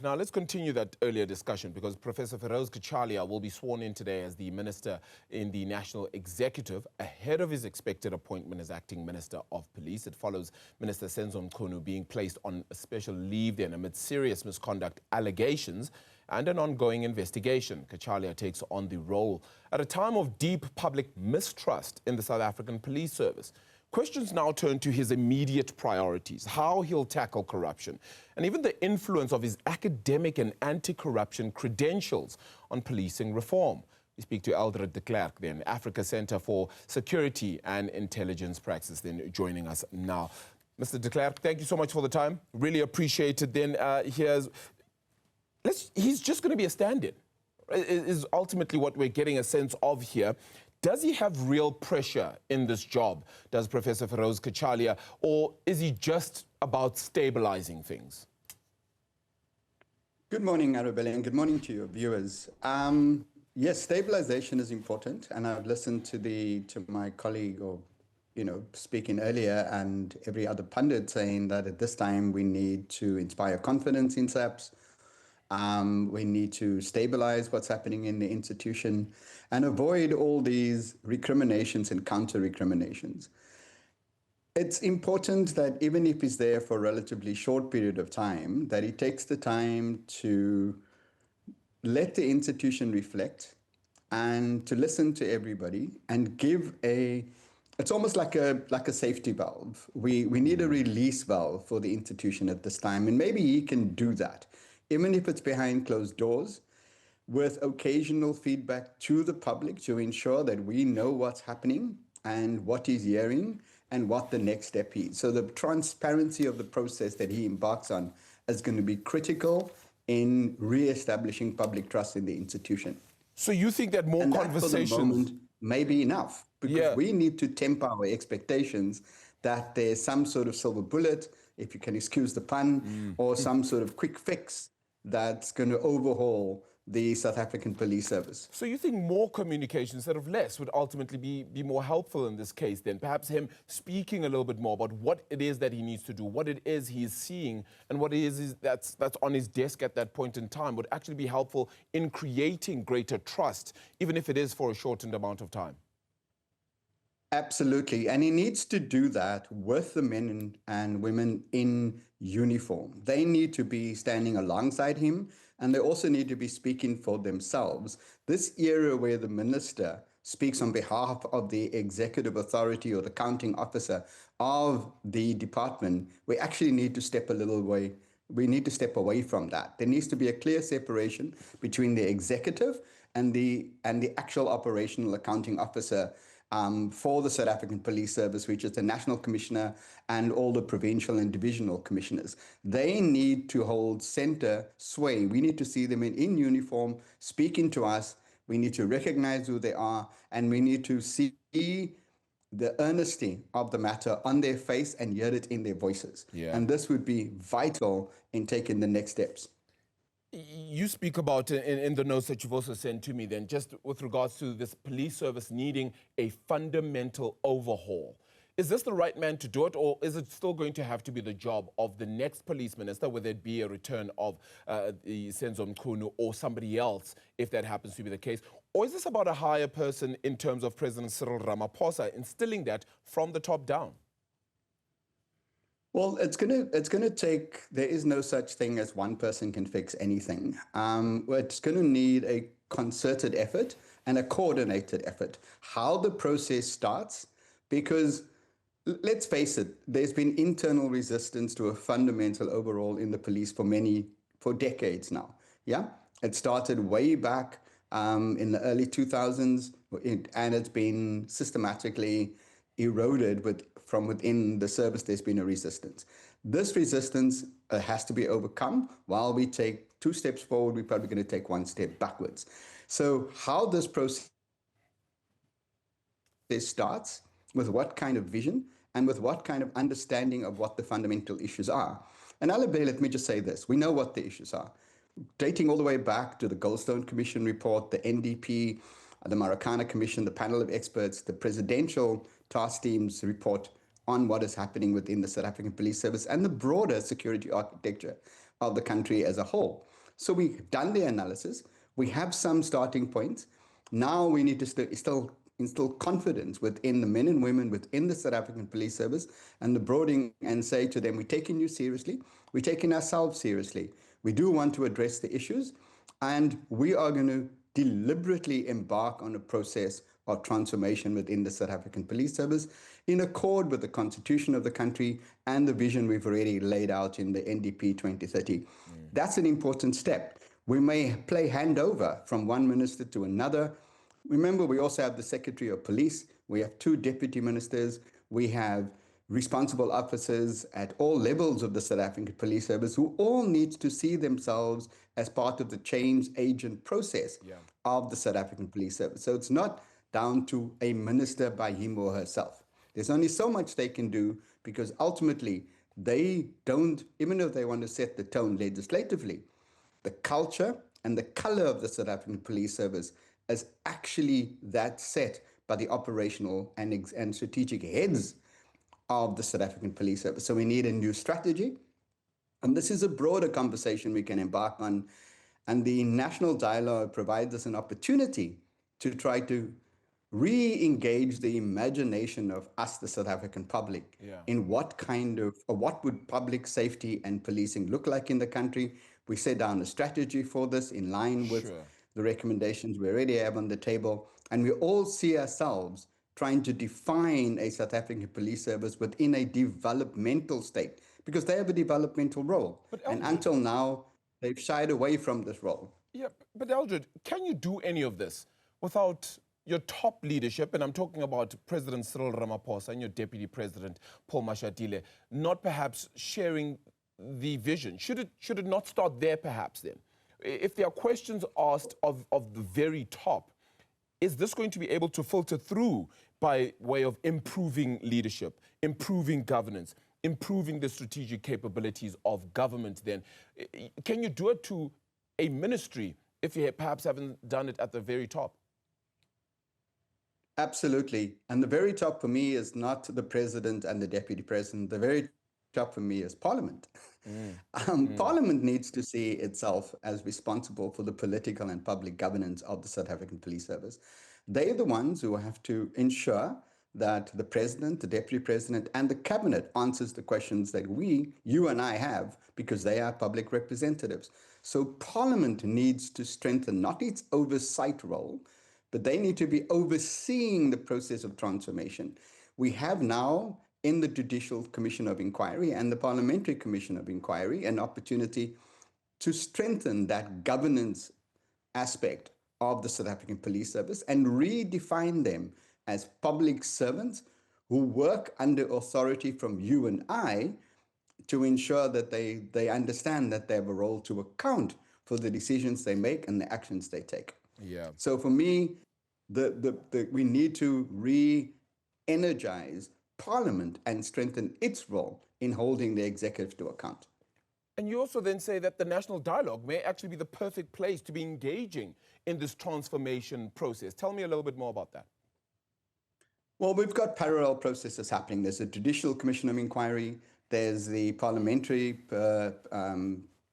Now, let's continue that earlier discussion because Professor Firoz Cachalia will be sworn in today as the Minister in the National Executive ahead of his expected appointment as Acting Minister of Police. It follows Minister Senzo Mchunu being placed on a special leave then amid serious misconduct allegations and an ongoing investigation. Cachalia takes on the role at a time of deep public mistrust in the South African Police Service. Questions now turn to his immediate priorities, how he'll tackle corruption, and even the influence of his academic and anti-corruption credentials on policing reform. We speak to Eldred De Klerk, then, Africa Center for Security and Intelligence Praxis, then joining us now. Mr. De Klerk, thank you so much for the time. Really appreciate it. Then he's just going to be a stand-in, is ultimately what we're getting a sense of here. Does he have real pressure in this job, does Professor Firoz Cachalia, or is he just about stabilizing things? Good morning, Arabella, and good morning to your viewers. Yes, stabilization is important, and I've listened to my colleague, or speaking earlier, and every other pundit saying that at this time we need to inspire confidence in SAPS. We need to stabilize what's happening in the institution and avoid all these recriminations and counter-recriminations. It's important that even if he's there for a relatively short period of time, that he takes the time to let the institution reflect and to listen to everybody and give it's almost like a safety valve. We need a release valve for the institution at this time, and maybe he can do that, even if it's behind closed doors, with occasional feedback to the public to ensure that we know what's happening and what he's hearing and what the next step is. So the transparency of the process that he embarks on is going to be critical in re-establishing public trust in the institution. So you think that more conversations... That for the moment may be enough, because we need to temper our expectations that there's some sort of silver bullet, if you can excuse the pun, or some sort of quick fix that's going to overhaul the South African Police Service. So you think more communication instead of less would ultimately be more helpful in this case then? Perhaps him speaking a little bit more about what it is that he needs to do, what it is he is seeing, and what it is that's on his desk at that point in time would actually be helpful in creating greater trust, even if it is for a shortened amount of time. Absolutely, and he needs to do that with the men and women in uniform. They need to be standing alongside him, and they also need to be speaking for themselves. This era where the minister speaks on behalf of the executive authority or the counting officer of the department, we actually need to step a little way. We need to step away from that. There needs to be a clear separation between the executive and the actual operational accounting officer for the South African Police Service, which is the National Commissioner and all the provincial and divisional commissioners. They need to hold center sway. We need to see them in uniform, speaking to us. We need to recognize who they are, and we need to see the earnesty of the matter on their face and hear it in their voices. And this would be vital in taking the next steps. You speak about in the notes that you've also sent to me then, just with regards to this police service needing a fundamental overhaul. Is this the right man to do it, or is it still going to have to be the job of the next police minister, whether it be a return of the Senzo Mchunu or somebody else, if that happens to be the case? Or is this about a higher person in terms of President Cyril Ramaphosa instilling that from the top down? Well, it's gonna take, there is no such thing as one person can fix anything. It's gonna need a concerted effort and a coordinated effort. How the process starts, because let's face it, there's been internal resistance to a fundamental overhaul in the police for decades now. It started way back in the early 2000s, and it's been systematically eroded from within the service. There's been a resistance. This resistance has to be overcome. While we take 2 steps forward, we're probably going to take 1 step backwards. So how this process starts, with what kind of vision, and with what kind of understanding of what the fundamental issues are. And Alibay, let me just say this. We know what the issues are. Dating all the way back to the Goldstone Commission report, the NDP, the Marikana Commission, the panel of experts, the presidential task team's report on what is happening within the South African Police Service and the broader security architecture of the country as a whole. So we've done the analysis. We have some starting points. Now we need to still instill confidence within the men and women within the South African Police Service and the broading, and say to them, we're taking you seriously. We're taking ourselves seriously. We do want to address the issues, and we are going to deliberately embark on a process of transformation within the South African Police Service in accord with the constitution of the country and the vision we've already laid out in the NDP 2030. That's an important step. We may play handover from one minister to another. Remember, we also have the Secretary of Police. We have 2 deputy ministers. We have responsible officers at all levels of the South African Police Service who all need to see themselves as part of the change agent process of the South African Police Service. So it's not down to a minister by him or herself. There's only so much they can do, because ultimately they don't, even if they want to set the tone legislatively, the culture and the color of the South African Police Service is actually that set by the operational and strategic heads of the South African Police Service. So we need a new strategy. And this is a broader conversation we can embark on. And the national dialogue provides us an opportunity to try to re-engage the imagination of us, the South African public, in what kind of, or what would public safety and policing look like in the country. We set down a strategy for this in line with the recommendations we already have on the table. And we all see ourselves trying to define a South African Police Service within a developmental state, because they have a developmental role. And until now, they've shied away from this role. Yeah, but Eldred, can you do any of this without your top leadership, and I'm talking about President Cyril Ramaphosa and your Deputy President Paul Mashatile, not perhaps sharing the vision? Should it not start there perhaps then? If there are questions asked of the very top, is this going to be able to filter through by way of improving leadership, improving governance, improving the strategic capabilities of government then? Can you do it to a ministry if you perhaps haven't done it at the very top? Absolutely. And the very top for me is not the president and the deputy president. The very top for me is Parliament. Parliament needs to see itself as responsible for the political and public governance of the South African Police Service. They are the ones who have to ensure that the president, the deputy president, and the cabinet answers the questions that you and I have, because they are public representatives. So Parliament needs to strengthen not its oversight role, but they need to be overseeing the process of transformation. We have now in the Judicial Commission of Inquiry and the Parliamentary Commission of Inquiry an opportunity to strengthen that governance aspect of the South African Police Service and redefine them as public servants who work under authority from you and I to ensure that they understand that they have a role to account for the decisions they make and the actions they take. Yeah. So for me, we need to re-energize Parliament and strengthen its role in holding the executive to account. And you also then say that the national dialogue may actually be the perfect place to be engaging in this transformation process. Tell me a little bit more about that. Well, we've got parallel processes happening. There's a Judicial Commission of Inquiry. There's the Parliamentary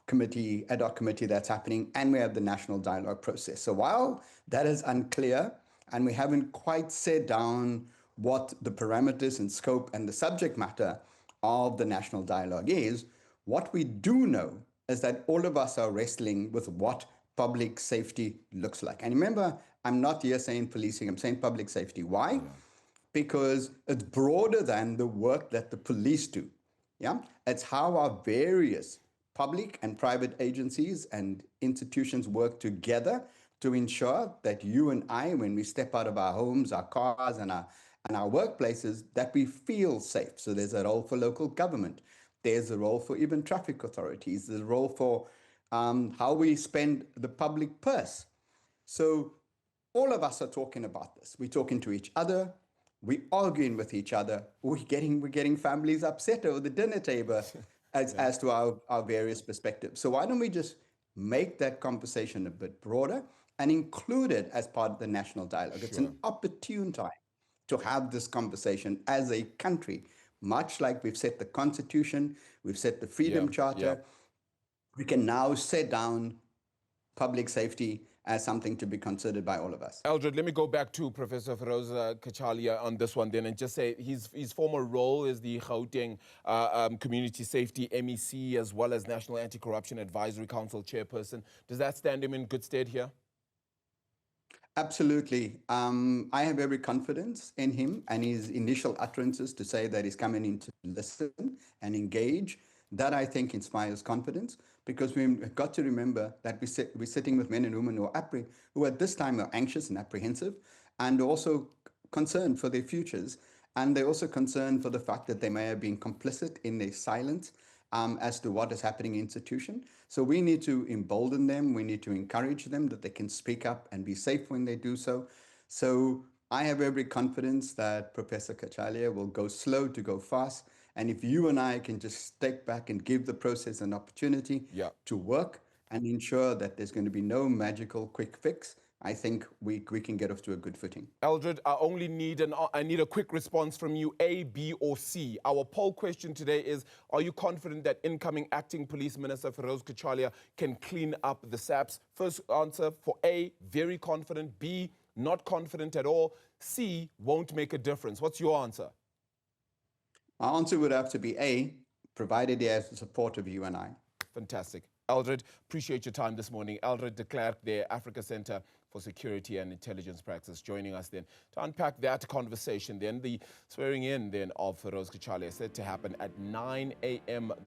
Committee, ad hoc committee that's happening, and we have the national dialogue process. So while that is unclear and we haven't quite set down what the parameters and scope and the subject matter of the national dialogue is, what we do know is that all of us are wrestling with what public safety looks like. And remember, I'm not here saying policing, I'm saying public safety. Why? Because it's broader than the work that the police do. Yeah, it's how our various public and private agencies and institutions work together to ensure that you and I, when we step out of our homes, our cars, and our workplaces, that we feel safe. So there's a role for local government. There's a role for even traffic authorities. There's a role for how we spend the public purse. So all of us are talking about this. We're talking to each other. We're arguing with each other. We're getting families upset over the dinner table as to our various perspectives. So why don't we just make that conversation a bit broader and include it as part of the national dialogue? It's an opportune time to have this conversation as a country, much like we've set the Constitution, we've set the Freedom Charter. We can now set down public safety as something to be considered by all of us. Eldred, let me go back to Professor Firoz Cachalia on this one then and just say his former role as the Gauteng Community Safety MEC as well as National Anti-Corruption Advisory Council chairperson. Does that stand him in good stead here? Absolutely. I have every confidence in him and his initial utterances to say that he's coming in to listen and engage. That, I think, inspires confidence, because we've got to remember that we're sitting with men and women who at this time are anxious and apprehensive and also concerned for their futures. And they're also concerned for the fact that they may have been complicit in their silence as to what is happening in the institution. So we need to embolden them. We need to encourage them that they can speak up and be safe when they do so. So I have every confidence that Professor Kachalia will go slow to go fast. And if you and I can just step back and give the process an opportunity to work and ensure that there's going to be no magical quick fix, I think we can get off to a good footing. Eldred, I need a quick response from you, A, B, or C. Our poll question today is, are you confident that incoming Acting Police Minister Firoz Cachalia can clean up the SAPS? First answer for A, very confident. B, not confident at all. C, won't make a difference. What's your answer? Our answer would have to be A, provided he has the support of you and I. Fantastic. Eldred, appreciate your time this morning. Eldred De Klerk, the Africa Center for Security and Intelligence Praxis, joining us then to unpack that conversation. Then the swearing in then of Firoz Cachalia said to happen at 9 a.m.